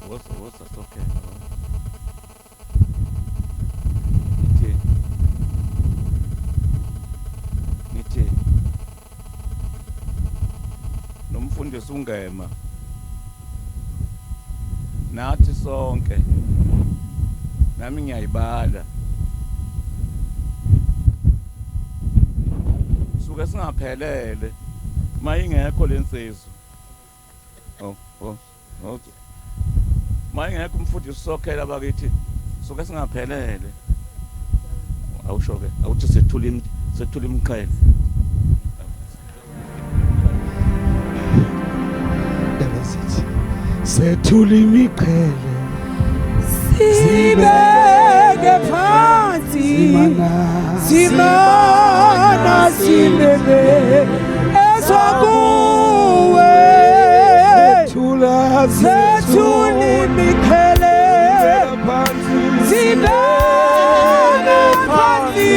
What's okay. Ngithi nomfundisi ungema nathi sonke nami ngiyayibala suke singaphelele mayingekho lensizwa mayingekho umfundisi sokhela bakithi suke singaphelele awusho ke awuthi sethula imqhele sethula imiqhele sibeke phansi simana simeme esokuwe sethula imiqhele sibeke phansi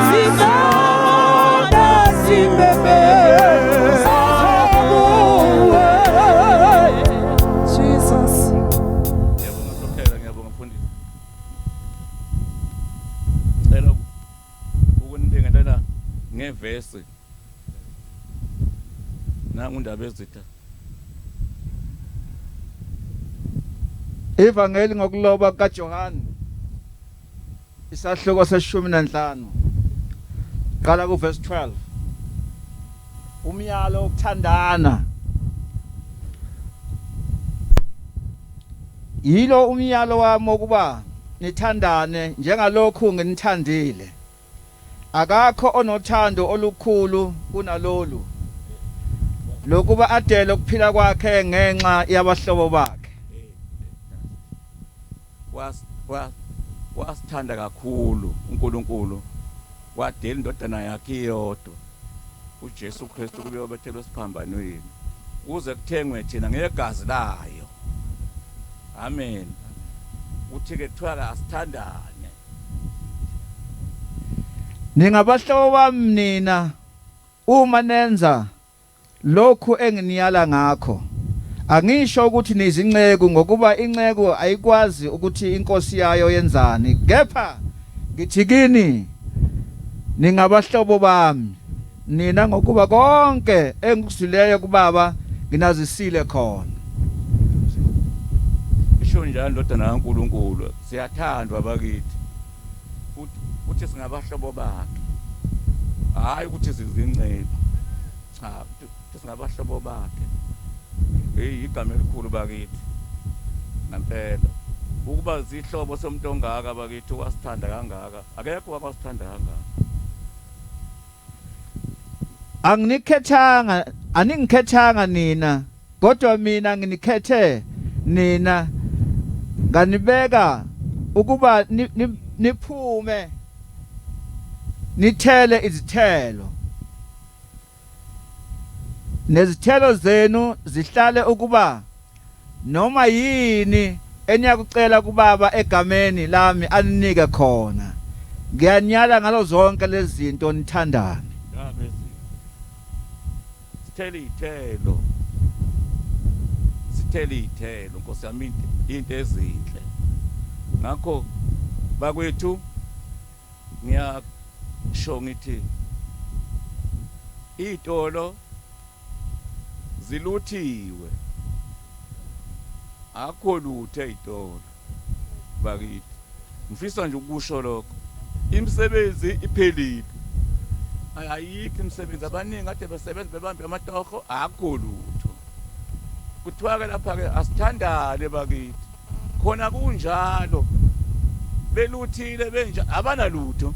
simana simeme ngevesi nangu ndaba ezitha Ivangeli ngokuloba kaJohane isahluko se-15 qala kuverse 12 umyalo ukuthandana yilo umyalo wami ukuba nithandane njengalokhu nginithandile akakho onothando olukhulu kunalolu lokuba adele ukuphila kwakhe ngenxa yabahlobo bakhe wasithanda kakhulu uNkulunkulu wadela indodana yakhe iyodwa uJesu Kristu kube obethelwe esiphambanweni kuze kuthengwe thina ngegazi layo amen uthi ke kuthiwa asithandane ningabahlobo bami nina uma nenza lokhu enginiyala ngakho angisho ukuthi nizinceku ngokuba inceku ayikwazi ukuthi inkosi yayo yenzani kepha ngithi kini ningabahlobo bami nina ngokuba konke engikusileyo kubaba nginazisile khona isho njalo ndodana kaNkulunkulu siyathandwa bakithi uthi singabahlobo bakhe hayi ukuthi sizinceku cha uthi singabahlobo bakhe igama elikhulu bakithi ngempela ukuba zihlobo somuntu ongaka bakithi wasithanda kangaka akekho wakwasithanda kangaka aningkhethanga nina kodwa mina nginikhethe nina nganibeka ukuba niphume nithele izithelo nezithelo zenu zihlale ukuba noma yini eniyakucela kubaba egameni lami aninike khona ngiyanyala ngalo zonke lezi zinto nithandane sithele ithelo Nkosi yami into ezinhle ngakho bakwethu ngiyasho ngithi itolo ziluthiwe akho lutho ezitolo bakithi ngifisa nje ukusho lokho imisebenzi iphelile ayikho imisebenzi abaningi kade besebenza bebambe amatoho akho lutho kuthiwa ke lapha ke asithandane bakithi khona kunjalo beluthile benja abanalutho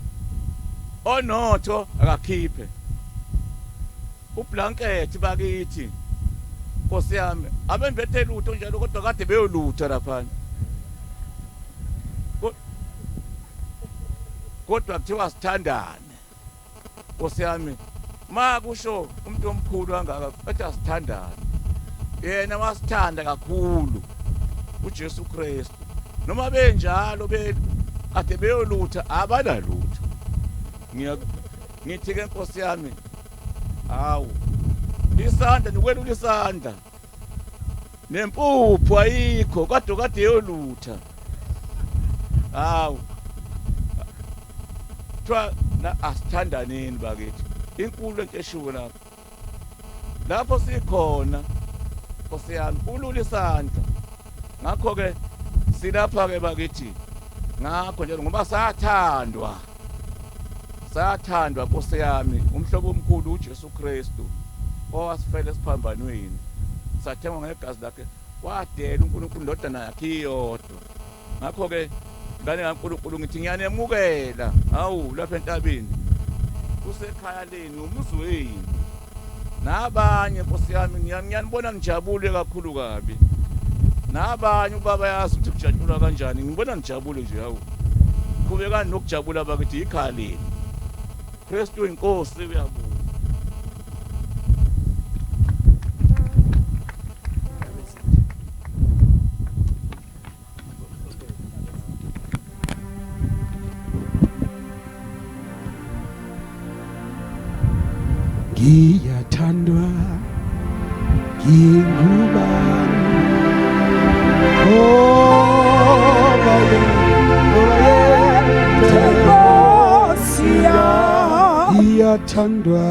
onotho akakhiphe ublanket bakithi Nkosi yami abembethe lutho njalo kodwa kade beyolutha lapha kodwa kuthiwa sithandane Nkosi yami makusho umuntu omkhulu kangaka ethi asithandane yena wasithanda kakhulu uJesu Kristu noma benjalo ade beyolutha abanalutho ngithi ke Nkosi yami hawu isandla nokwelula isandla nempuphu ayikho kade yolutha hawu twa na asithandaneni bakithi inkulu into eshiwo lapho sikhona Nkosi yami ulula isandla ngakho ke silapha ke bakithi ngakho nje ngoba sathandwa Nkosi yami umhlobo omkhulu uJesu Kristu owasifela esiphambanweni sathengwa ngegazi lakhe wadela uNkulunkulu indodana yakhe iyodwa ngakho ke ngane kaNkulunkulu ngithi ngiyanemukela hawu lapha entabeni kusekhaya leni umuzi wenu nabanye Nkosi yami ngiyanibona nijabule kakhulu kabi nabanye ubaba yazi ukuthi kujatshulwa kanjani ngibona nijabule nje hawu qhubekani nokujabula bakithi ikhaya leni Kristu inkosi uyabonga ngiyathandwa ngingubani ngoba Inkosi yami ngiyathandwa